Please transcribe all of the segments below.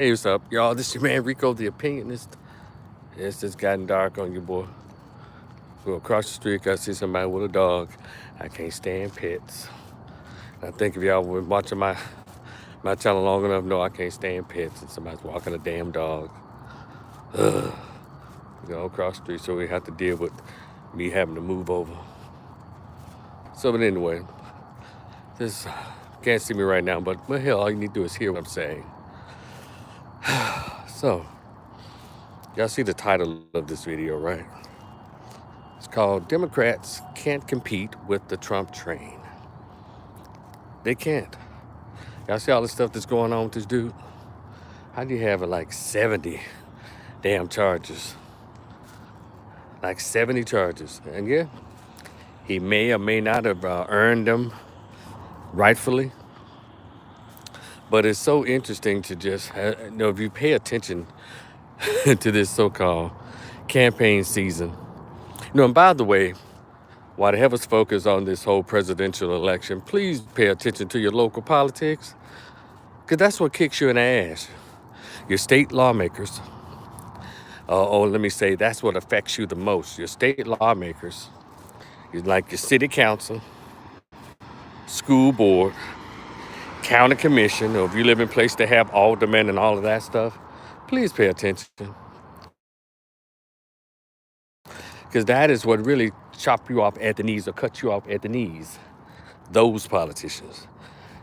Hey, what's up, y'all? This your man Rico, the opinionist. It's just gotten dark on you, boy. Go across the street, I see somebody with a dog. I can't stand pets. I think if y'all been watching my channel long enough, know I can't stand pets. And somebody's walking a damn dog. Ugh. Across the street, so we have to deal with me having to move over. So, but anyway, this can't see me right now, but well, hell, all you need to do is hear what I'm saying. So, y'all see the title of this video, right? It's called Democrats Can't Compete with the Trump Train. They can't. Y'all see all the stuff that's going on with this dude? How do you have like 70 damn charges? Like 70 charges. And yeah, he may or may not have earned them rightfully. But it's so interesting to just, if you pay attention to this so-called campaign season. And by the way, while the heavens focus on this whole presidential election, please pay attention to your local politics, because that's what kicks you in the ass. Your state lawmakers, or let me say, that's what affects you the most. Your state lawmakers, like your city council, school board, county commission, or if you live in a place that have aldermen and all of that stuff, please pay attention. Because that is what really chop you off at the knees or cut you off at the knees. Those politicians.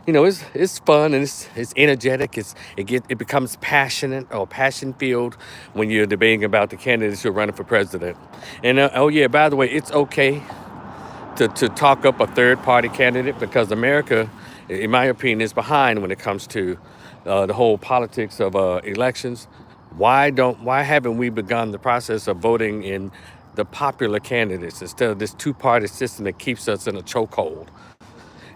It's fun and it's energetic. It becomes passionate or passion filled when you're debating about the candidates who are running for president. And by the way, it's okay to talk up a third party candidate, because America, in my opinion, is behind when it comes to the whole politics of elections. Why haven't we begun the process of voting in the popular candidates instead of this two-party system that keeps us in a chokehold?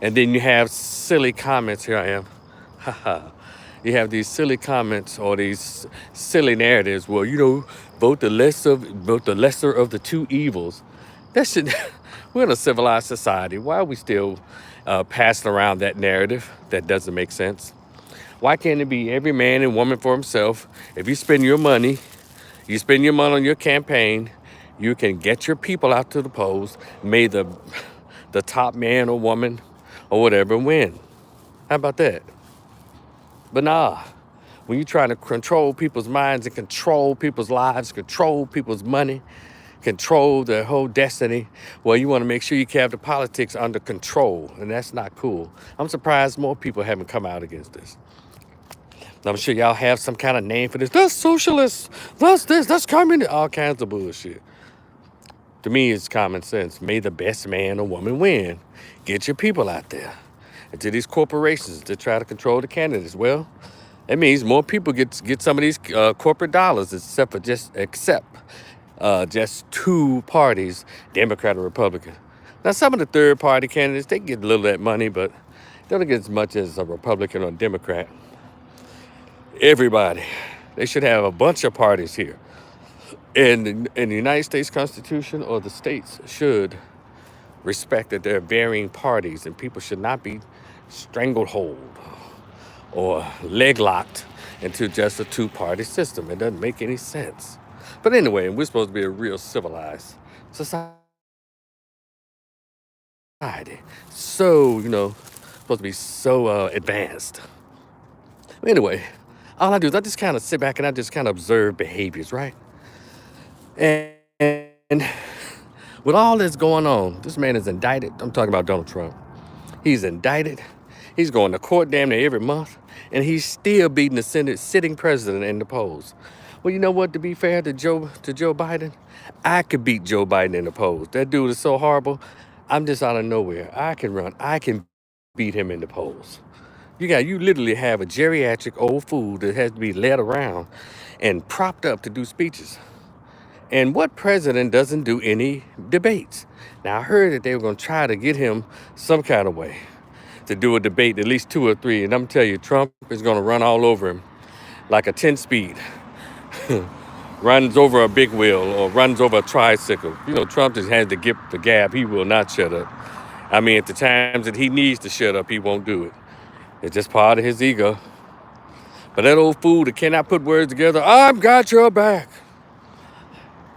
And then you have silly comments. Here I am. You have these silly comments or these silly narratives. Well, vote the lesser of the two evils. That should. We're in a civilized society. Why are we still passing around that narrative that doesn't make sense? Why can't it be every man and woman for himself? If you spend your money on your campaign, you can get your people out to the polls. May the top man or woman or whatever win. How about that? But nah, when you're trying to control people's minds and control people's lives, control people's money, control their whole destiny, well, you want to make sure you have the politics under control, and that's not cool. I'm surprised more people haven't come out against this. I'm sure y'all have some kind of name for this. That's socialist. That's this. That's communist. All kinds of bullshit. To me, it's common sense. May the best man or woman win. Get your people out there. And to these corporations that try to control the candidates, well, that means more people get some of these corporate dollars, except just two parties, Democrat or Republican. Now, some of the third party candidates, they get a little of that money, but they don't get as much as a Republican or a Democrat. Everybody, they should have a bunch of parties here. And in the United States Constitution, or the states should respect that there are varying parties, and people should not be stranglehold or leg locked into just a two-party system. It doesn't make any sense. But anyway, we're supposed to be a real civilized society. So, supposed to be so advanced. Anyway, all I do is I just kind of sit back and I just kind of observe behaviors, right? And with all this going on, this man is indicted. I'm talking about Donald Trump. He's indicted. He's going to court damn near every month, and he's still beating the sitting president in the polls. Well, you know what? To be fair to Joe Biden, I could beat Joe Biden in the polls. That dude is so horrible. I'm just out of nowhere. I can beat him in the polls. You literally have a geriatric old fool that has to be led around and propped up to do speeches. And what president doesn't do any debates? Now, I heard that they were going to try to get him some kind of way to do a debate, at least 2 or 3. And I'm telling you, Trump is going to run all over him like a 10-speed. Runs over a big wheel or runs over a tricycle. Trump just has to get the gab. He will not shut up. I mean, at the times that he needs to shut up, he won't do it. It's just part of his ego. But that old fool that cannot put words together, I've got your back.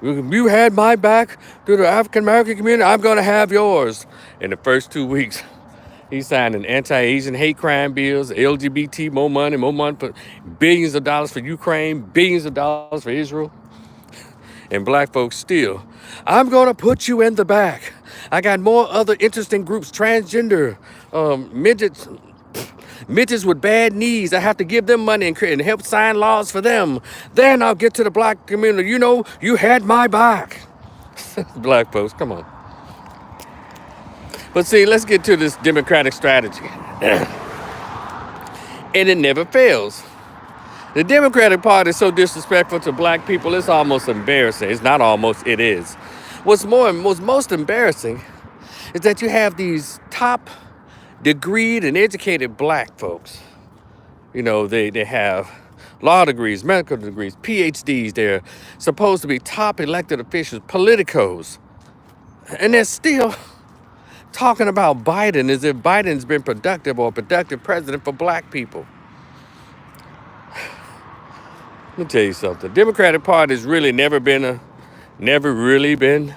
You had my back through the African American community, I'm going to have yours. In the first 2 weeks, he signed an anti-Asian hate crime bills, LGBT, more money for billions of dollars for Ukraine, billions of dollars for Israel. And black folks still, I'm going to put you in the back. I got more other interesting groups, transgender, midgets with bad knees. I have to give them money and help sign laws for them. Then I'll get to the black community. You know, you had my back. Black folks, come on. But see, let's get to this Democratic strategy. And it never fails. The Democratic Party is so disrespectful to black people, it's almost embarrassing. It's not almost, it is. What's most embarrassing is that you have these top degreed and educated black folks. You know, they have law degrees, medical degrees, PhDs. They're supposed to be top elected officials, politicos. And they're still talking about Biden as if Biden's been productive or a productive president for black people. Let me tell you something. The Democratic Party has really never really been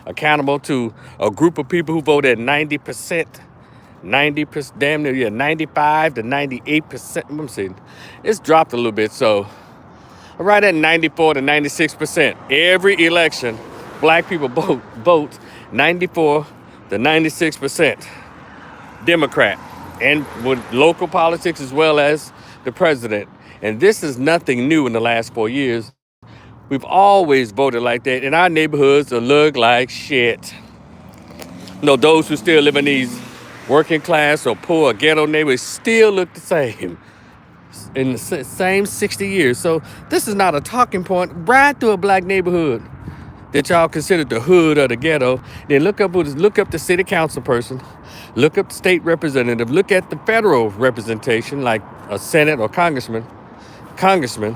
accountable to a group of people who voted 90%, damn near, yeah, 95 to 98%. I'm saying it's dropped a little bit, so right at 94 to 96%. Every election, black people vote 94 to 96% Democrat, and with local politics as well as the president. And this is nothing new in the last 4 years. We've always voted like that, and our neighborhoods will look like shit. You know, those who still live in these working class or poor or ghetto neighborhoods still look the same in the same 60 years. So this is not a talking point. Ride through a black neighborhood that y'all consider the hood or the ghetto. Then look up the city council person, look up the state representative, look at the federal representation like a Senate or congressman. And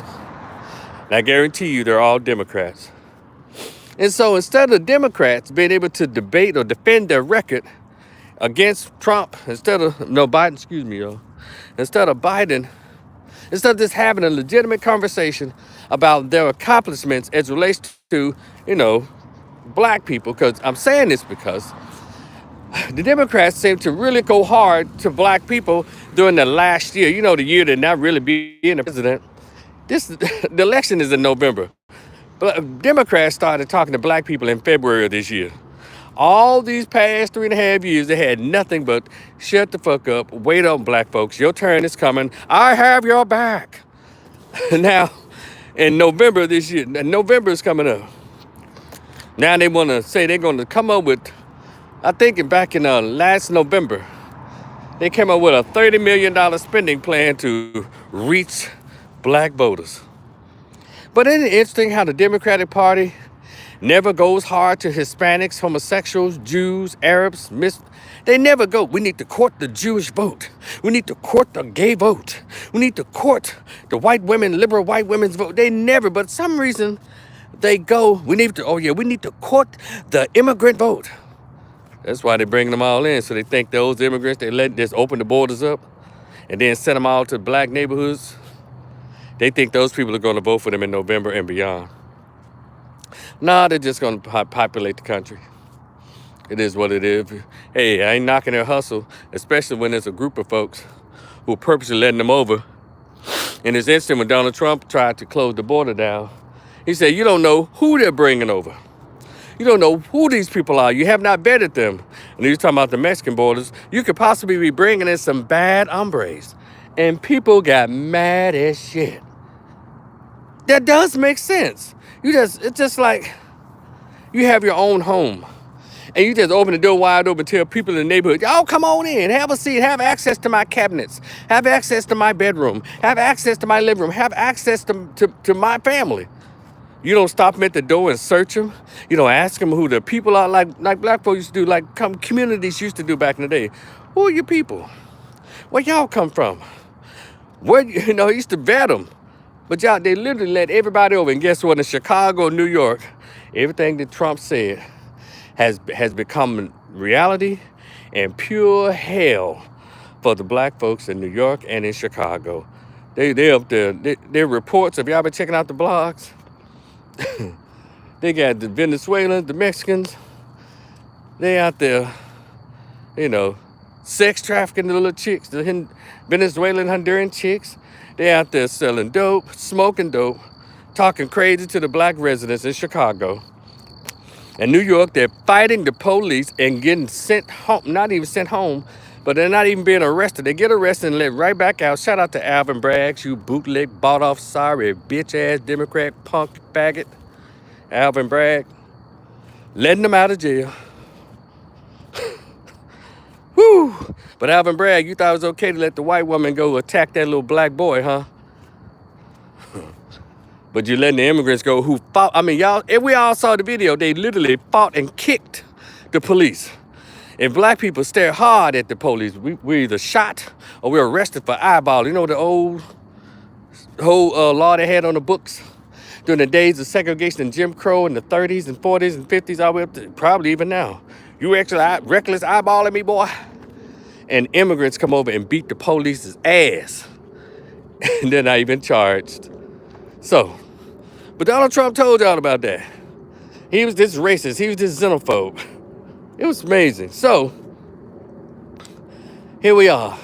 I guarantee you they're all Democrats. And so instead of Democrats being able to debate or defend their record against Trump, instead of Biden, instead of just having a legitimate conversation about their accomplishments as relates to, black people, because I'm saying this because the Democrats seem to really go hard to black people during the last year, the year they're not really being the president. The election is in November. But Democrats started talking to black people in February of this year. All these past 3.5 years, they had nothing but shut the fuck up, wait on black folks, your turn is coming, I have your back. Now, in November this year, November is coming up. Now they want to say they're going to come up with, I think back in last November, they came up with a $30 million spending plan to reach black voters. But isn't it interesting how the Democratic Party never goes hard to Hispanics, homosexuals, Jews, Arabs? They never go, we need to court the Jewish vote. We need to court the gay vote. We need to court the liberal white women's vote. They never, but for some reason, they go, we need to court the immigrant vote. That's why they bring them all in. So they think those immigrants, just open the borders up and then send them all to black neighborhoods. They think those people are going to vote for them in November and beyond. Nah, they're just going to populate the country. It is what it is. Hey, I ain't knocking their hustle, especially when there's a group of folks who are purposely letting them over. And it's interesting when Donald Trump tried to close the border down. He said, you don't know who they're bringing over. You don't know who these people are. You have not vetted them. And he's talking about the Mexican borders. You could possibly be bringing in some bad hombres. And people got mad as shit. That does make sense. It's just like you have your own home and you just open the door wide open, tell people in the neighborhood, y'all come on in, have a seat, have access to my cabinets, have access to my bedroom, have access to my living room, have access to my family. You don't stop them at the door and search them. You don't ask them who the people are like black folks used to do, like communities used to do back in the day. Who are your people? Where y'all come from? Where, used to vet them. But they literally let everybody over. And guess what? In Chicago, New York, everything that Trump said has become reality and pure hell for the black folks in New York and in Chicago. They up there. Their reports. If y'all been checking out the blogs, they got the Venezuelans, the Mexicans. They out there, you know, sex trafficking the little chicks, the Venezuelan, Honduran chicks. They out there selling dope, smoking dope, talking crazy to the black residents in Chicago. In New York, they're fighting the police and getting sent home, not even sent home, but they're not even being arrested. They get arrested and let right back out. Shout out to Alvin Braggs, you bootleg, bought off, sorry, bitch-ass Democrat punk faggot. Alvin Bragg, letting them out of jail. Woo! But Alvin Bragg, you thought it was okay to let the white woman go attack that little black boy, huh? But you letting the immigrants go who fought. I mean, y'all, if we all saw the video, they literally fought and kicked the police. If black people stare hard at the police, we're either shot or we're arrested for eyeball. You know the whole law they had on the books during the days of segregation and Jim Crow in the 30s and 40s and 50s, all the way up to probably even now. You actually reckless eyeballing me, boy? And immigrants come over and beat the police's ass. And they're not even charged. So, but Donald Trump told y'all about that. He was this racist. He was this xenophobe. It was amazing. So, here we are.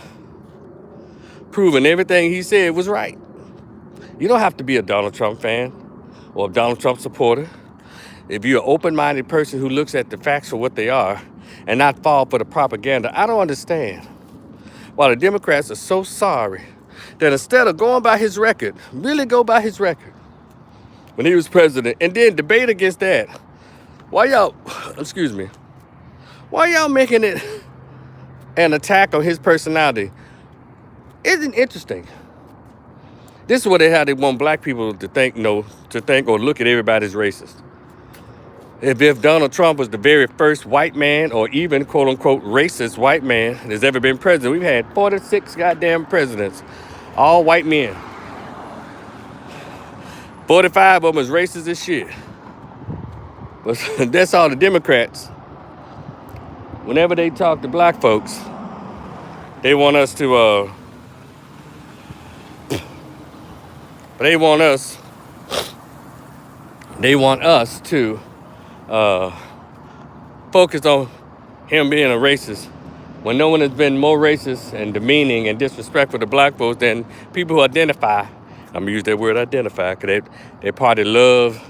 Proving everything he said was right. You don't have to be a Donald Trump fan or a Donald Trump supporter. If you're an open-minded person who looks at the facts for what they are and not fall for the propaganda, I don't understand why the Democrats are so sorry that instead of going by his record, really go by his record when he was president and then debate against that. Why y'all making it an attack on his personality? Isn't interesting? This is how they want black people to think or look at everybody as racist. If Donald Trump was the very first white man or even quote unquote racist white man that's ever been president, we've had 46 goddamn presidents, all white men. 45 of them is racist as shit. But that's all the Democrats. Whenever they talk to black folks, they want us to, they want us to focus on him being a racist when no one has been more racist and demeaning and disrespectful to black folks than people who identify. I'm gonna use that word identify because they probably love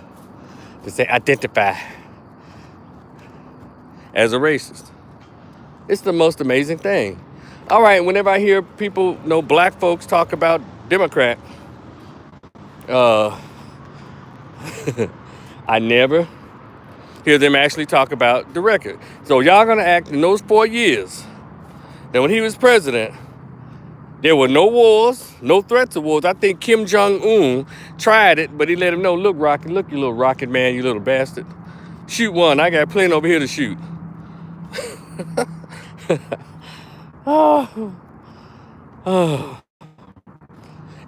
to say identify as a racist. It's the most amazing thing. All right, whenever I hear people, black folks talk about Democrat, I never hear them actually talk about the record. So y'all gonna act in those 4 years that when he was president, there were no wars, no threats of wars. I think Kim Jong-un tried it, but he let him know, look, you little rocket man, you little bastard. Shoot one, I got a plane over here to shoot.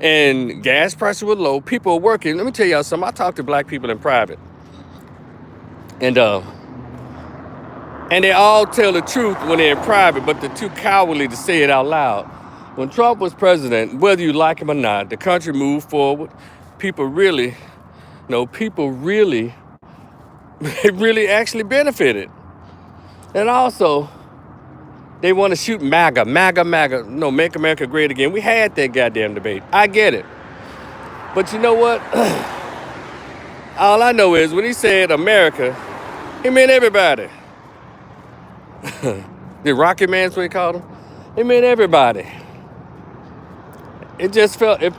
And gas prices were low, people were working. Let me tell y'all something, I talk to black people in private. And they all tell the truth when they're in private, but they're too cowardly to say it out loud. When Trump was president, whether you like him or not, the country moved forward. People really actually benefited. And also, they want to shoot MAGA. No, make America great again. We had that goddamn debate. I get it. But you know what? All I know is when he said America, he meant everybody. The Rocket Man's what he called him. He meant everybody. It just felt, it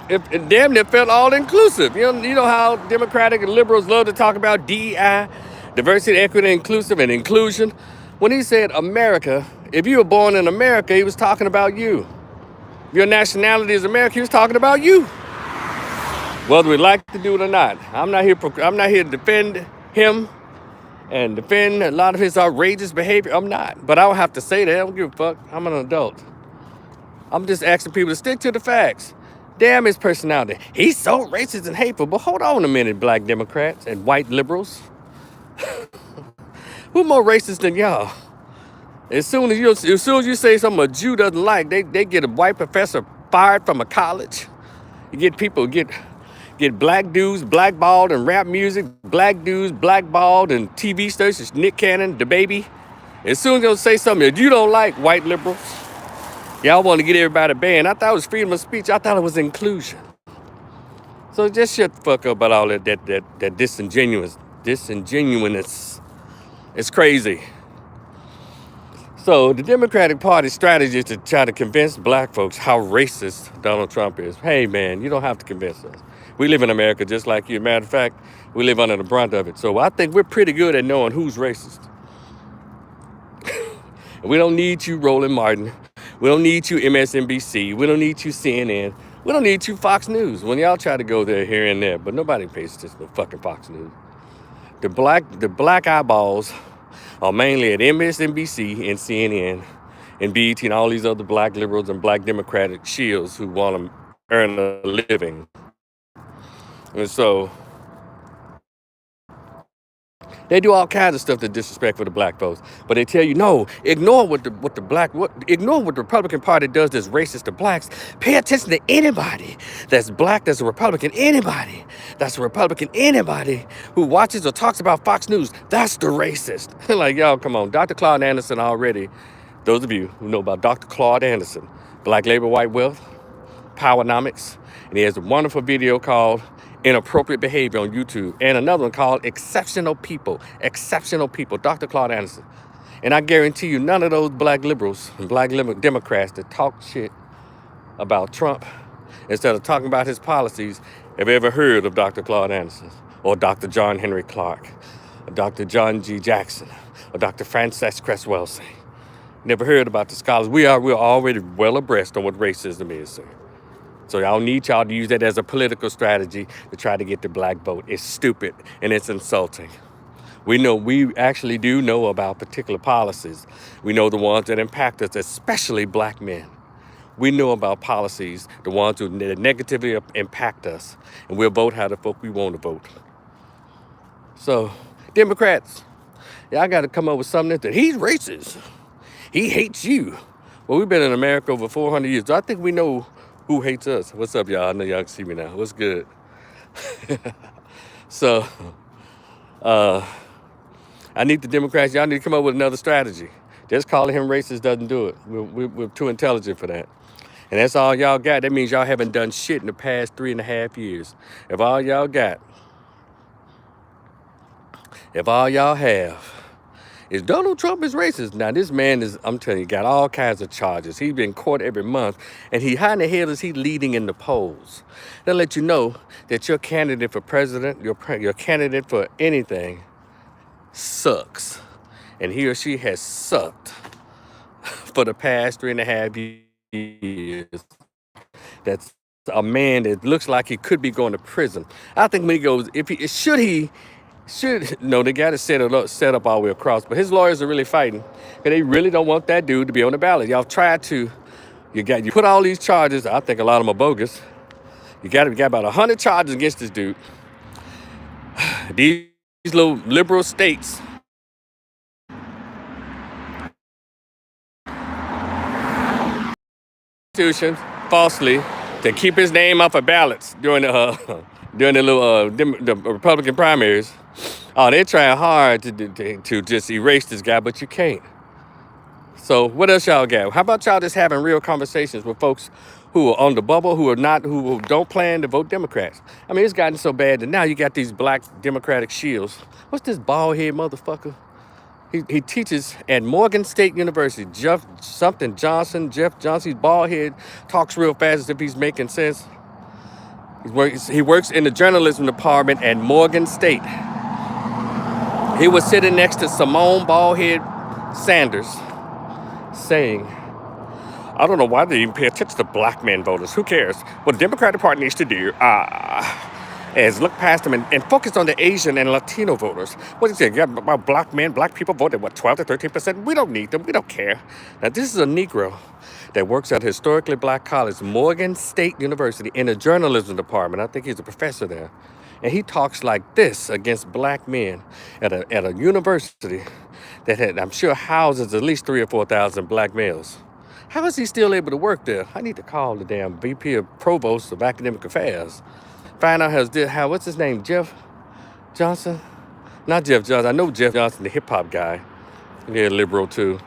damn near felt all inclusive. You know how Democratic and liberals love to talk about DEI, diversity, equity, inclusive, and inclusion. When he said America, if you were born in America, he was talking about you. If your nationality is America, he was talking about you. Whether we like to do it or not. I'm not here to defend him and defend a lot of his outrageous behavior. I'm not. But I don't have to say that. I don't give a fuck. I'm an adult. I'm just asking people to stick to the facts. Damn his personality. He's so racist and hateful. But hold on a minute, black Democrats and white liberals. Who more racist than y'all? As soon as you say something a Jew doesn't like, they get a white professor fired from a college. You get people, get black dudes blackballed in rap music, black dudes blackballed in TV stations, Nick Cannon, the baby. As soon as they'll say something that you don't like, white liberals, y'all want to get everybody banned. I thought it was freedom of speech. I thought it was inclusion. So just shut the fuck up about all that disingenuous. It's crazy. So the Democratic Party's strategy is to try to convince black folks how racist Donald Trump is. Hey man, you don't have to convince us. We live in America just like you. Matter of fact, we live under the brunt of it. So I think we're pretty good at knowing who's racist. We don't need you, Roland Martin. We don't need you, MSNBC. We don't need you, CNN. We don't need you, Fox News. When y'all try to go there, here and there, but nobody pays attention to fucking Fox News. The black eyeballs are mainly at MSNBC and CNN and BET and all these other black liberals and black Democratic shields who want to earn a living. And so they do all kinds of stuff to disrespect for the black folks, but they tell you ignore what the Republican Party does that's racist to blacks. Pay attention to anybody that's black, that's a Republican. Anybody that's a Republican, anybody who watches or talks about Fox News, that's the racist. Like y'all, come on, Dr. Claude Anderson already. Those of you who know about Dr. Claude Anderson, Black Labor, White Wealth, Powernomics, and he has a wonderful video called Inappropriate Behavior on YouTube, and another one called Exceptional People, Dr. Claude Anderson. And I guarantee you none of those black liberals and black Democrats that talk shit about Trump instead of talking about his policies have ever heard of Dr. Claude Anderson or Dr. John Henry Clark or Dr. John G. Jackson or Dr. Frances Cress Welsing. Never heard about the scholars. We're already well abreast on what racism is, sir. So y'all need y'all to use that as a political strategy to try to get the black vote. It's stupid and it's insulting. We actually do know about particular policies. We know the ones that impact us, especially black men. We know about policies, the ones that negatively impact us, and we'll vote how the fuck we want to vote. So, Democrats, y'all got to come up with something that he's racist. He hates you. Well, we've been in America over 400 years. So I think we know who hates us. What's up, y'all? I know y'all can see me now. What's good? So, I need the Democrats. Y'all need to come up with another strategy. Just calling him racist doesn't do it. We're too intelligent for that. And that's all y'all got. That means y'all haven't done shit in the past 3.5 years. If all y'all have is Donald Trump is racist. Now, this man is, I'm telling you, got all kinds of charges. He's been in court every month, and how in the hell is he leading in the polls? They'll let you know that your candidate for president, your candidate for anything, sucks. And he or she has sucked for the past 3.5 years. That's a man that looks like he could be going to prison. I think when he goes, they got to set up all the way across. But his lawyers are really fighting because they really don't want that dude to be on the ballot. Y'all tried to, you put all these charges. I think a lot of them are bogus. You got about 100 charges against this dude. These little liberal states falsely to keep his name off of ballots during the the Republican primaries. Oh, they're trying hard to just erase this guy, but you can't. So what else y'all got? How about y'all just having real conversations with folks who are on the bubble, who don't plan to vote Democrats? I mean, it's gotten so bad that now you got these black Democratic shields. What's this bald-head motherfucker? He teaches at Morgan State University. Jeff Johnson, he's bald-head, talks real fast as if he's making sense. He works in the journalism department at Morgan State. He was sitting next to Simone Baldhead Sanders saying, I don't know why they even pay attention to black men voters. Who cares? What the Democratic Party needs to do is look past them and focus on the Asian and Latino voters. What is it? About black people voted, 12 to 13%? We don't need them. We don't care. Now, this is a Negro that works at a historically black college, Morgan State University, in the journalism department. I think he's a professor there. And he talks like this against black men at a university that I'm sure houses at least 3,000 or 4,000 black males. How is he still able to work there? I need to call the damn VP of Provost of Academic Affairs. Find out what's his name, Jeff Johnson? Not Jeff Johnson. I know Jeff Johnson, the hip hop guy. Yeah, liberal too.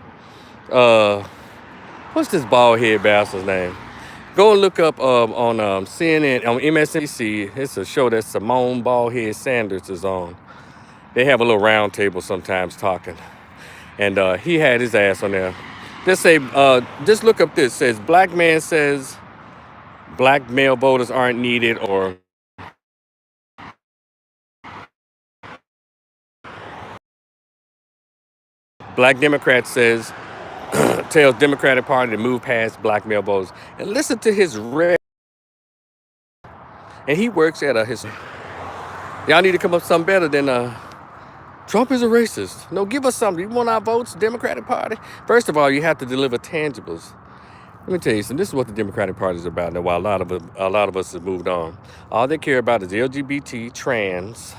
What's this bald head bastard's name? Go and look up on CNN, on MSNBC. It's a show that Simone Baldhead Sanders is on. They have a little round table sometimes talking. And he had his ass on there. Just look up this. It says, black man says black male voters aren't needed, or black Democrat tells Democratic Party to move past black male voters. And listen to his and he works at y'all need to come up with something better than Trump is a racist. No, give us something. You want our votes, Democratic Party? First of all, you have to deliver tangibles. Let me tell you something. This is what the Democratic Party is about. Now, while a lot of us have moved on, all they care about is LGBT, trans,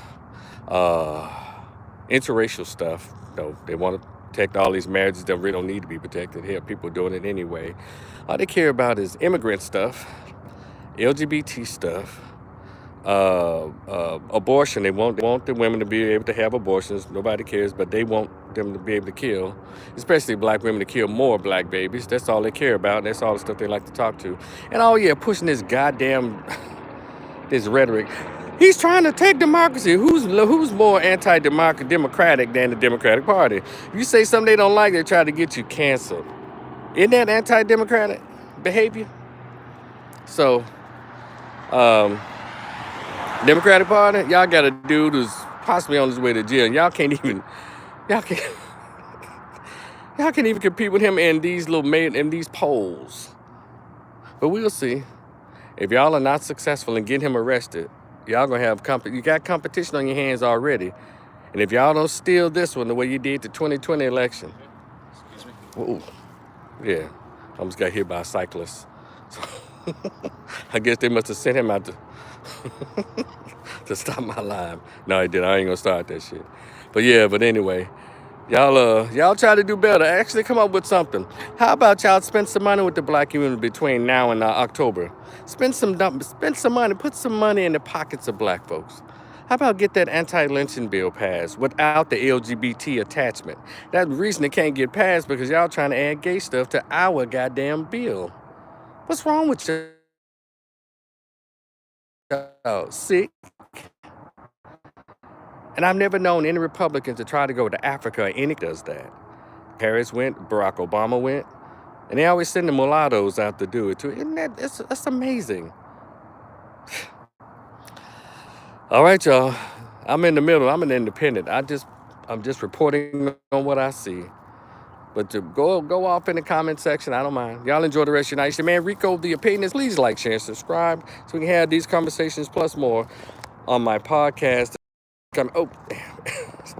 interracial stuff. No, they want to protect all these marriages that really don't need to be protected. Hell, people doing it anyway. All they care about is immigrant stuff, LGBT stuff, abortion. They want the women to be able to have abortions. Nobody cares, but they want them to be able to kill, especially black women, to kill more black babies. That's all they care about. That's all the stuff they like to talk to. And pushing this goddamn this rhetoric. He's trying to take democracy. Who's more anti-democratic than the Democratic Party? If you say something they don't like, they try to get you canceled. Isn't that anti-democratic behavior? So, Democratic Party, y'all got a dude who's possibly on his way to jail. Y'all can't even compete with him in these polls. But we'll see. If y'all are not successful in getting him arrested, y'all gonna have you got competition on your hands already. And if y'all don't steal this one the way you did the 2020 election, ooh, yeah, I almost got hit by a cyclist. So I guess they must have sent him out to stop my live. No, he did. I ain't gonna start that shit. But anyway, y'all try to do better. Actually, come up with something. How about y'all spend some money with the black community between now and October? Spend some money. Put some money in the pockets of black folks. How about get that anti-lynching bill passed without the LGBT attachment? That reason it can't get passed because y'all trying to add gay stuff to our goddamn bill. What's wrong with y'all? Sick. And I've never known any Republican to try to go to Africa. Any does that. Harris went, Barack Obama went, and they always send the mulattoes out to do it too. Isn't that's amazing? All right, y'all. I'm in the middle. I'm an independent. I'm just reporting on what I see. But to go off in the comment section, I don't mind. Y'all enjoy the rest of your night. It's your man Rico, the Opinionist. Please like, share, and subscribe so we can have these conversations plus more on my podcast. Oh,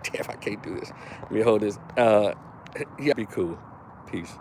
damn, I can't do this. Let me hold this. Yeah, be cool. Peace.